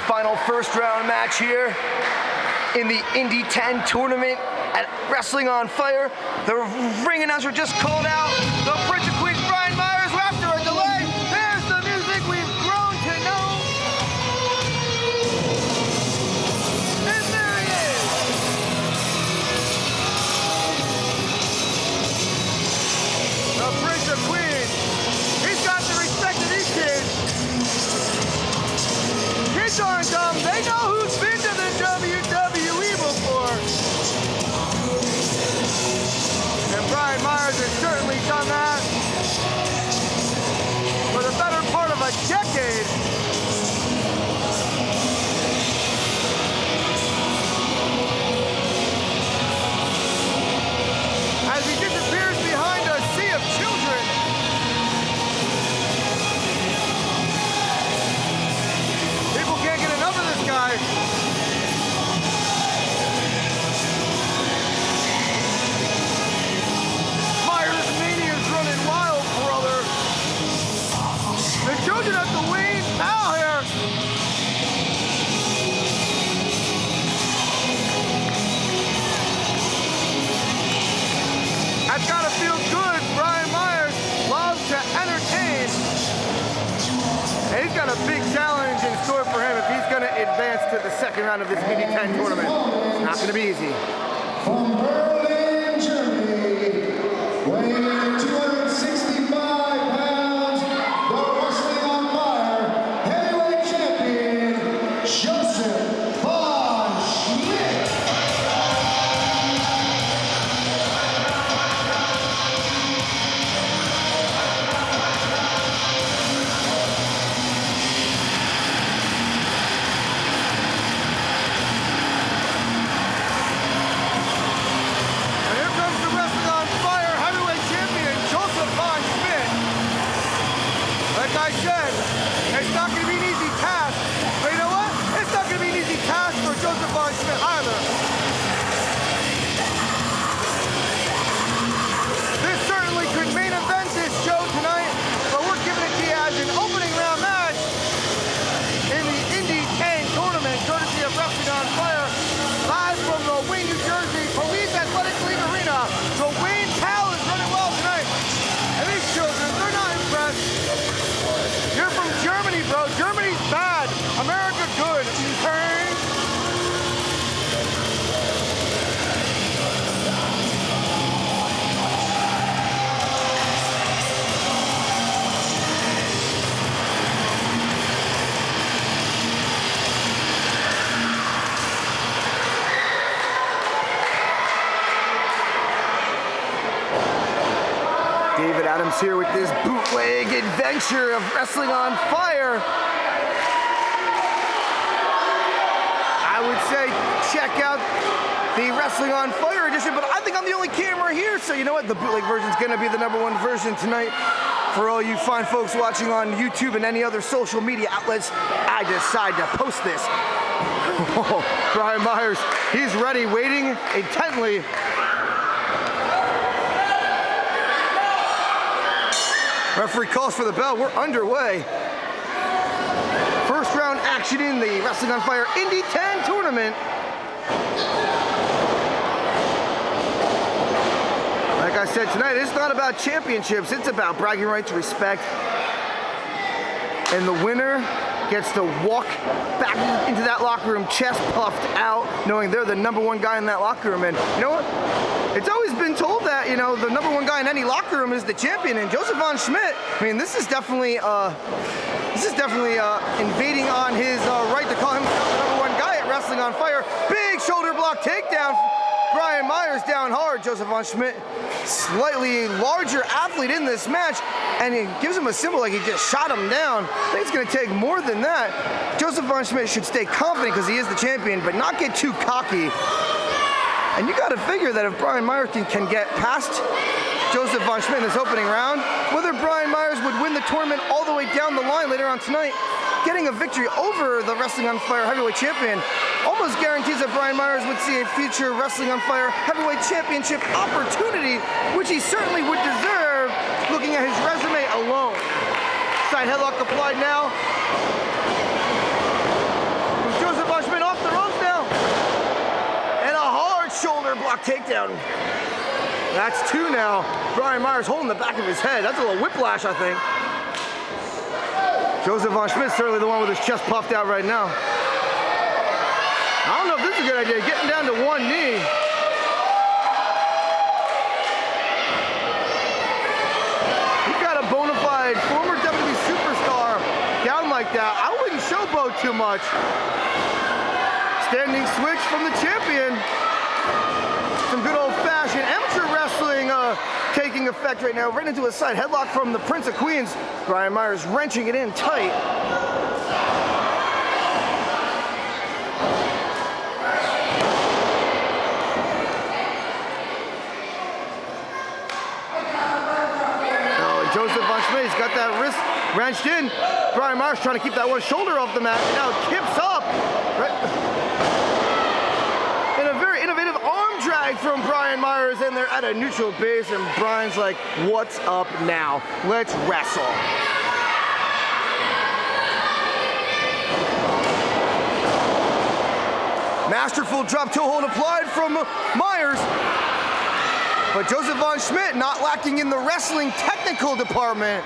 Quarterfinal first round match here in the Indy 10 tournament at Wrestling on Fire. The ring announcer just called out the Prince of Queens, Brian Myers. After a delay, there's the music we've grown to know. And there he is. The Prince of Queens. He's got the respect of these kids. Kids aren't dumb. They know who's been to the WWE before. And Brian Myers has certainly done that for the better part of a decade. As he disappears behind a sea of children. People can't get enough of this guy. Myers Mania is running wild, brother. The children have to wait now here. That's gotta feel good. Brian Myers loves to entertain. And he's got a big challenge in store for him if he's gonna advance to the second round of this Indy 10 tournament. It's not gonna be easy. From Berlin, Germany, weighing 265 pounds, the Wrestling on Fire heavyweight champion, Josef Schmidt. And here comes the Wrestling on Fire heavyweight champion, Josef Schmidt. Like I said, it's not going to be an easy task. But you know what? It's not going to be an easy task for Josef Schmidt either. This certainly could main event this show tonight, but we're giving it to you as an opening round match in the Indy 10 tournament, courtesy of Wrestling on Fire, live from the Wayne, New Jersey Police Athletic League Arena. The Wayne Towel is running well tonight, and these children, they're not impressed. You're from Germany, bro. Germany's bad. America good. Okay? David Adams here with this bootleg adventure of Wrestling on Fire. I would say check out the Wrestling on Fire edition, but I think I'm the only camera here, so you know what? The bootleg version is going to be the #1 version tonight. For all you fine folks watching on YouTube and any other social media outlets, I decide to post this. Oh, Brian Myers, he's ready, waiting intently. Referee calls for the bell. We're underway. First round action in the Wrestling on Fire Indy 10 tournament. Like I said tonight, it's not about championships. It's about bragging rights, respect. And the winner gets to walk back into that locker room, chest puffed out, knowing they're the #1 guy in that locker room. And you know what? It's always been told that, you know, the #1 guy in any locker room is the champion. And Josef Schmidt, I mean, this is definitely invading on his right to call him the #1 guy at Wrestling on Fire. Big shoulder block takedown. Brian Myers down hard. Josef Schmidt, slightly larger athlete in this match, and it gives him a symbol like he just shot him down. I think it's going to take more than that. Josef Schmidt should stay confident because he is the champion, but not get too cocky. And you got to figure that if Brian Myers can get past Josef Schmidt in this opening round, whether Brian Myers would win the tournament all the way down the line later on tonight, getting a victory over the Wrestling on Fire heavyweight champion almost guarantees that Brian Myers would see a future Wrestling on Fire heavyweight championship opportunity, which he certainly would deserve looking at his resume alone. Side headlock applied now. block takedown. That's 2 now. Brian Myers holding the back of his head. That's a little whiplash, I think. Josef von Schmidt certainly the one with his chest puffed out right now. I don't know if this is a good idea, getting down to one knee. You got a bona fide former WWE superstar down like that. I wouldn't showboat too much. Standing switch from the champion. Some good old-fashioned amateur wrestling taking effect right now. Right into a side headlock from the Prince of Queens. Brian Myers wrenching it in tight. Josef von Schmidt's got that wrist wrenched in. Brian Myers trying to keep that one shoulder off the mat. And now kips up. Right. And a very innovative arm drag from Brian Myers, and they're at a neutral base, and Brian's like, what's up now? Let's wrestle. Masterful drop toe hold applied from Myers. But Josef von Schmidt not lacking in the wrestling technical department.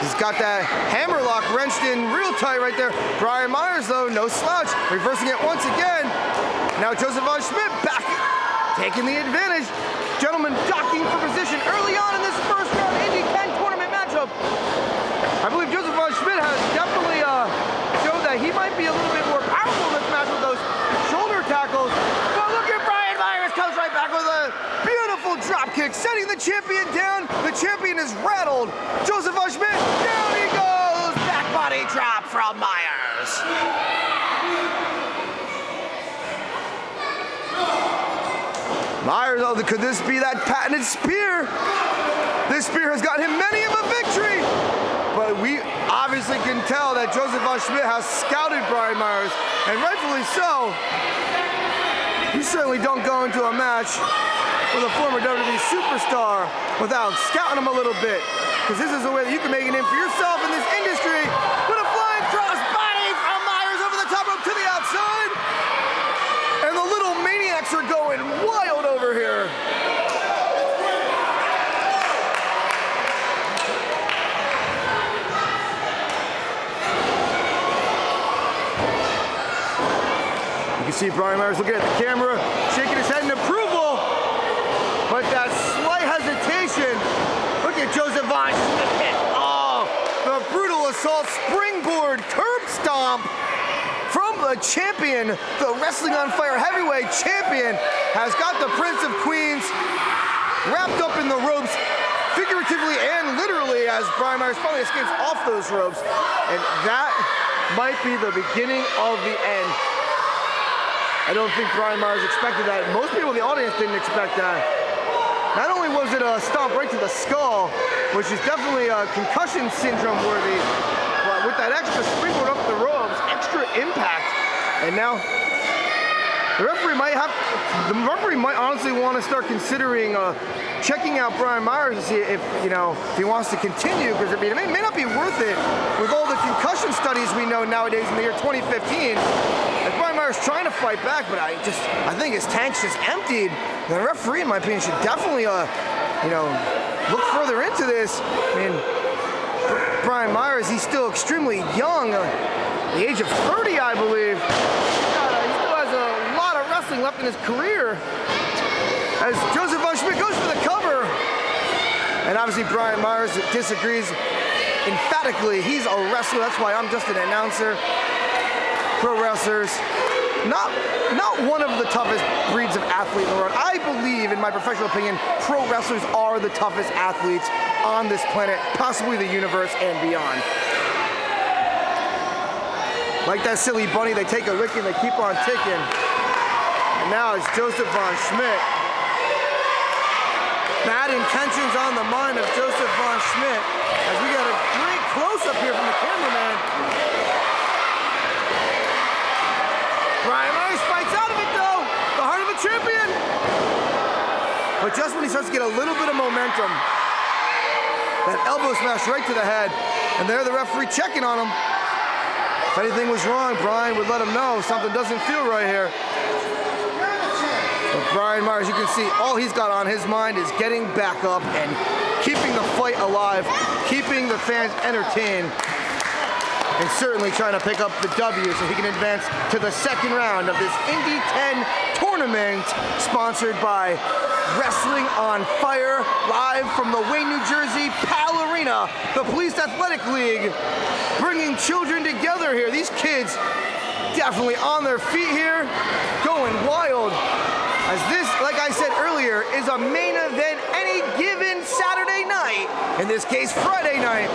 He's got that hammerlock wrenched in real tight right there. Brian Myers, though, no slouch, reversing it once again. Now Josef von Schmidt back, taking the advantage. Gentlemen jockeying for position early on in this first round Indy 10 tournament matchup. I believe Josef von Schmidt has definitely showed that he might be a little bit more powerful in this match with those shoulder tackles. But look at Brian Myers, comes right back with a beautiful drop kick, setting the champion down. The champion is rattled. Josef von Schmidt, down he goes. Back body drop from Myers. Myers, oh, could this be that patented spear? This spear has got him many of a victory. But we obviously can tell that Josef von Schmidt has scouted Brian Myers, and rightfully so. You certainly don't go into a match with a former WWE superstar without scouting him a little bit, because this is a way that you can make a name for yourself in this industry. With a flying cross body from Myers over the top rope to the outside, and the little maniacs are going wild over here. You can see Brian Myers looking at the camera, shaking his head in approval, but that slight hesitation. Look at Josef von Schmidt. Oh, the brutal assault springboard curb stomp from the champion. The Wrestling on Fire heavyweight champion has got the Prince of Queens wrapped up in the ropes, figuratively and literally, as Brian Myers finally escapes off those ropes. And that might be the beginning of the end. I don't think Brian Myers expected that. Most people in the audience didn't expect that. Not only was it a stomp right to the skull, which is definitely concussion syndrome worthy, but with that extra springboard up the ropes, extra impact, and now the referee might honestly want to start considering checking out Brian Myers to see if he wants to continue, because it may not be worth it with all the concussion studies we know nowadays in the year 2015. As Brian Myers trying to fight back, but I think his tank's just emptied. The referee, in my opinion, should definitely look further into this. I mean, Brian Myers, he's still extremely young, the age of 30, I believe. He still has a lot of wrestling left in his career. As Josef von Schmidt goes for the cover, and obviously Brian Myers disagrees emphatically. He's a wrestler, that's why I'm just an announcer. Pro wrestlers, not one of the toughest breeds of athlete in the world. I believe, in my professional opinion, pro wrestlers are the toughest athletes on this planet, possibly the universe and beyond. Like that silly bunny, they take a licking, they keep on ticking. And now it's Josef von Schmidt. Bad intentions on the mind of Josef von Schmidt, as we got a great close-up here from the cameraman. Brian Myers fights out of it, though. The heart of a champion. But just when he starts to get a little bit of momentum, that elbow smash right to the head, and there the referee checking on him. If anything was wrong, Brian would let him know something doesn't feel right here. But Brian Myers, you can see all he's got on his mind is getting back up and keeping the fight alive, keeping the fans entertained, and certainly trying to pick up the W so he can advance to the second round of this Indy 10 tournament, sponsored by Wrestling on Fire, live from the Wayne, New Jersey Pal Arena, the Police Athletic League, bringing children together here. These kids definitely on their feet here, going wild. As this, like I said earlier, is a main event any given Saturday night, in this case Friday night.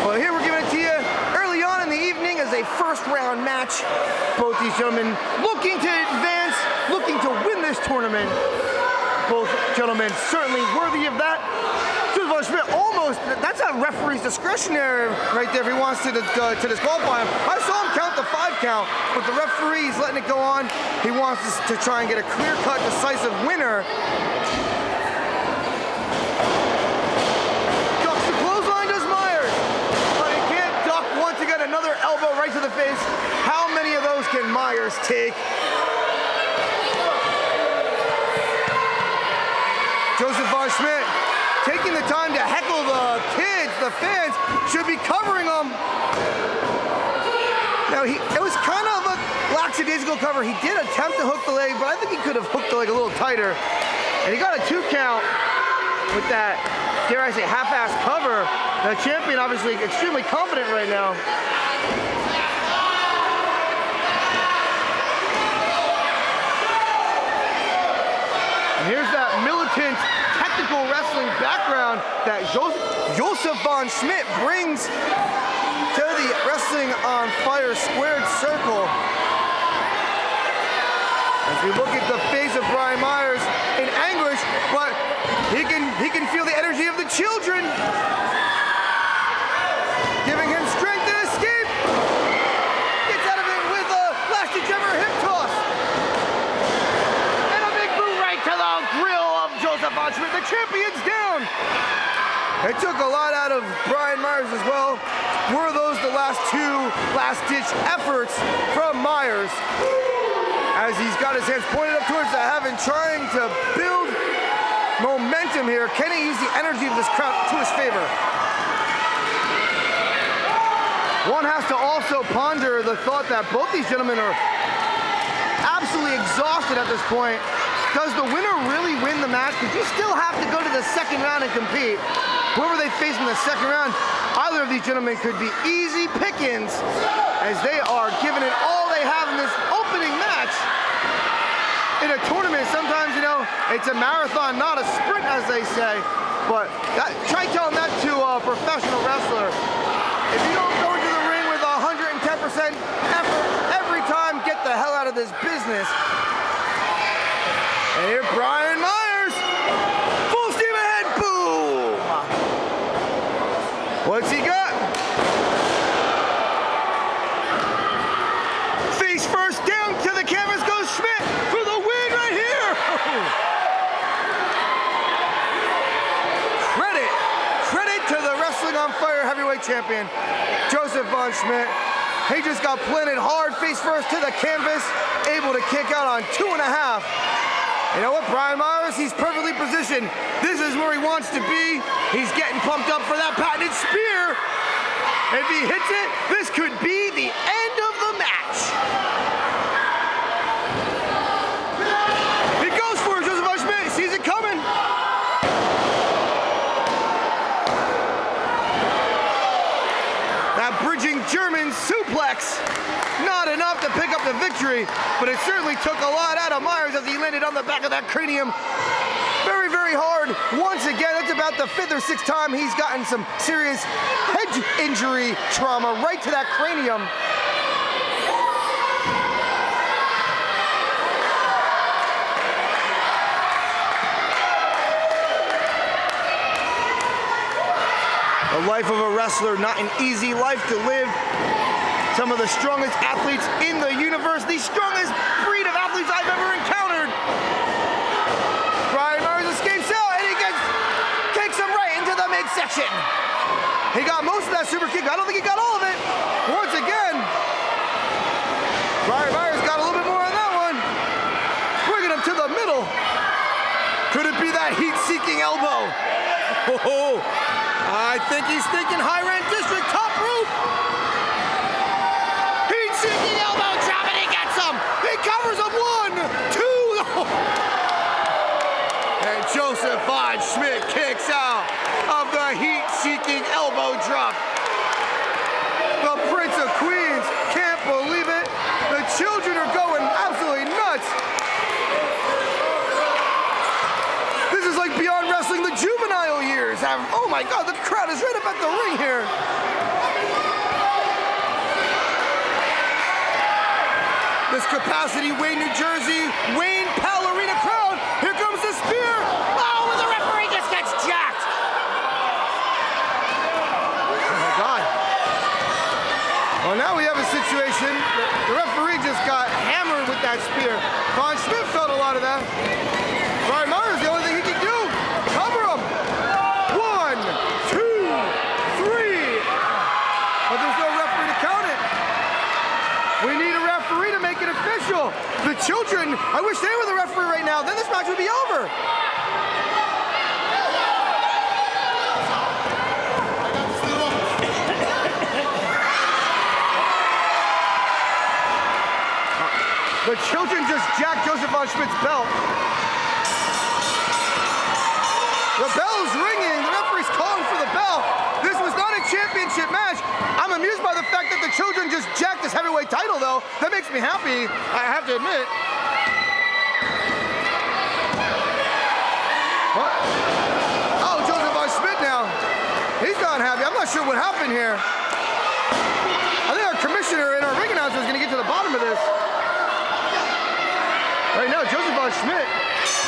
Well, here we're giving it to you early on in the evening as a first round match. Both these gentlemen looking to advance, looking to win this tournament. Both gentlemen certainly worthy of that. Josef Schmidt almost, that's a referee's discretionary right there if he wants to disqualify him. I saw him count the 5 count, but the referee's letting it go on. He wants to try and get a clear-cut, decisive winner. Ducks the clothesline, does Myers, but he can't duck once again. Another elbow right to the face. How many of those can Myers take? Josef Schmidt taking the time to heckle the kids, the fans, should be covering them. Now, it was kind of a lackadaisical cover. He did attempt to hook the leg, but I think he could have hooked the leg a little tighter. And he got a 2 count with that, dare I say, half-ass cover. The champion obviously extremely confident right now. And here's that militant technical wrestling background that Josef Schmidt brings to the Wrestling on Fire squared circle. As we look at the face of Brian Myers in anguish, but he can feel the energy of the children, giving him strength to escape. Gets out of it with a last ditch ever hip toss. And a big boot right to the grill of Josef Schmidt. The champion's down. It took a lot out of Brian Myers as well. Were those the last 2 last-ditch efforts from Myers? As he's got his hands pointed up towards the heaven, trying to build momentum here. Can he use the energy of this crowd to his favor? One has to also ponder the thought that both these gentlemen are absolutely exhausted at this point. Does the winner really win the match? Because you still have to go to the second round and compete. Whoever they face in the second round, either of these gentlemen could be easy pickings, as they are giving it all they have in this opening match. In a tournament, sometimes, you know, it's a marathon, not a sprint, as they say. But try telling that to a professional wrestler. If you don't go into the ring with 110% effort every time, get the hell out of this business. And here, Brian Myers, full steam ahead, boom! What's he got? Face first, down to the canvas goes Schmidt for the win right here! Credit to the Wrestling on Fire heavyweight champion, Josef Schmidt. He just got planted hard, face first to the canvas, able to kick out on 2.5. You know what, Brian Myers, he's perfectly positioned. This is where he wants to be. He's getting pumped up for that patented spear. If he hits it, this could be the end of the match. He goes for it, Josef Schmidt, sees it coming. That bridging German suplex. Not enough to pick up the victory, but it certainly took a lot out of Myers as he landed on the back of that cranium. Very, very hard. Once again, that's about the 5th or 6th time he's gotten some serious head injury trauma right to that cranium. The life of a wrestler, not an easy life to live. Some of the strongest athletes in the universe, the strongest breed of athletes I've ever encountered. Brian Myers escapes out, and he kicks him right into the midsection. He got most of that super kick. I don't think he got all of it. Once again, Oh, I think he's thinking high-rank district, top rope. Heat-seeking elbow drop, and he gets him. He covers him, 1, 2. And Josef von Schmidt kicks out of the heat-seeking elbow drop. The Prince of Queens can't believe it. The children are going absolutely nuts. This is like beyond wrestling the juvenile years. Oh my God, the crowd is right up at the ring here. This Capacity Wayne, New Jersey, Wayne Pal Arena crowd. Here comes the spear. Oh, and the referee just gets jacked. Oh my God. Well, now we have a situation. The referee just got hammered with that spear. Von Schmidt felt a lot of that. Brian Myers, the only thing he can do, cover him. 1, 2, 3. But there's no referee to count it. We need a referee to make it official. The children, I wish they were the referee right now. Then this match would be over. The children just jacked Josef von Schmidt's belt. The bell's ringing. The referee's calling for the bell. This was not a championship match. I'm amused by the fact that the children just jacked this heavyweight title, though. That makes me happy, I have to admit. What? Oh, Josef von Schmidt now. He's not happy. I'm not sure what happened here. I think our commissioner and our ring announcer is going to get to the bottom of this. Right now, Josef von Schmidt,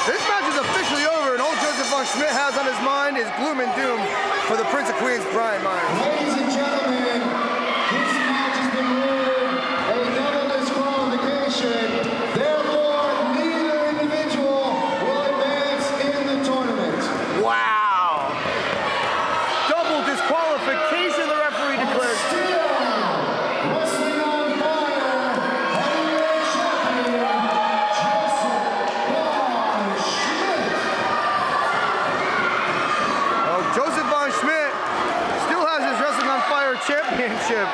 this match is officially over, and all Josef von Schmidt has on his mind is gloom and doom for the Prince of Queens, Brian Myers. Ladies and gentlemen, this match has been ruled a double disqualification. Therefore, neither individual will advance in the tournament. Wow! Double disqualification, the referee declared. Still, wrestling on fire, heavyweight champion, Josef von Schmidt still has his Wrestling on Fire championship.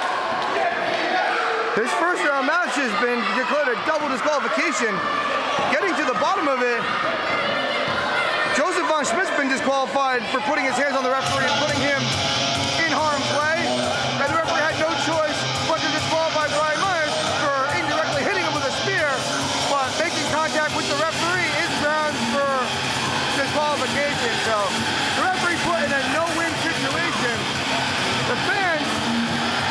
His first round match has been declared a double disqualification. Getting to the bottom of it, Josef von Schmidt's been disqualified for putting his hands on the referee and putting him in harm's way. And the referee had no choice but to disqualify Brian Myers for indirectly hitting him with a spear. But making contact with the referee is grounds for disqualification. So the referee put in a no-win situation. The fans,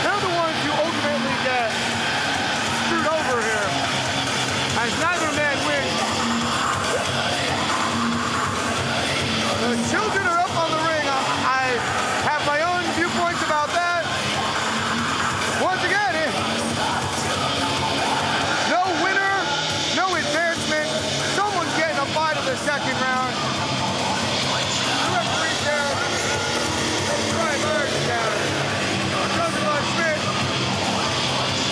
they're the ones who ultimately get screwed over here, as neither man wins. The children are up on the ring. I have my own viewpoints about that. Once again, no winner, no advancement. Someone's getting a bye to the second round. The referee's down. Brian Myers is down. Josef von Schmidt,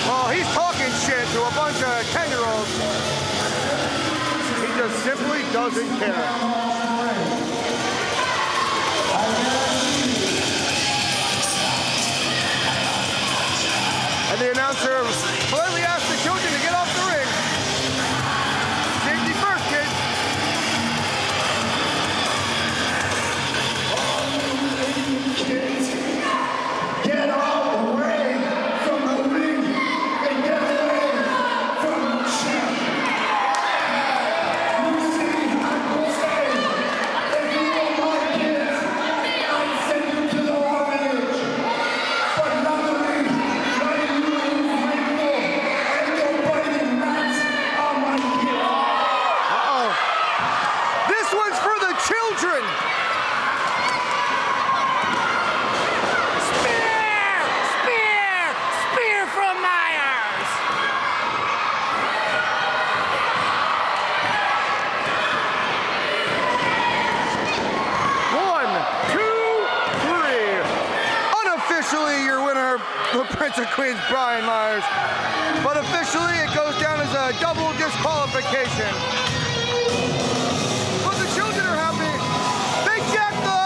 well, he's talking shit to a bunch of 10-year-olds. He just simply doesn't care. And the announcer politely asked the children to get off the ring. Safety first, kids. Get away from the ring and get away from the champ. You see, I will say, if you want my kids, I'll send you to the orphanage. But not the ring, letting you lose Michael and your biting rats are my kids. Uh-oh. This one's for the children. Spear from Myers. One, two, three. Unofficially, your winner, the Prince of Queens, Brian Myers. But officially, it goes down as a double disqualification. But the children are happy. They jacked the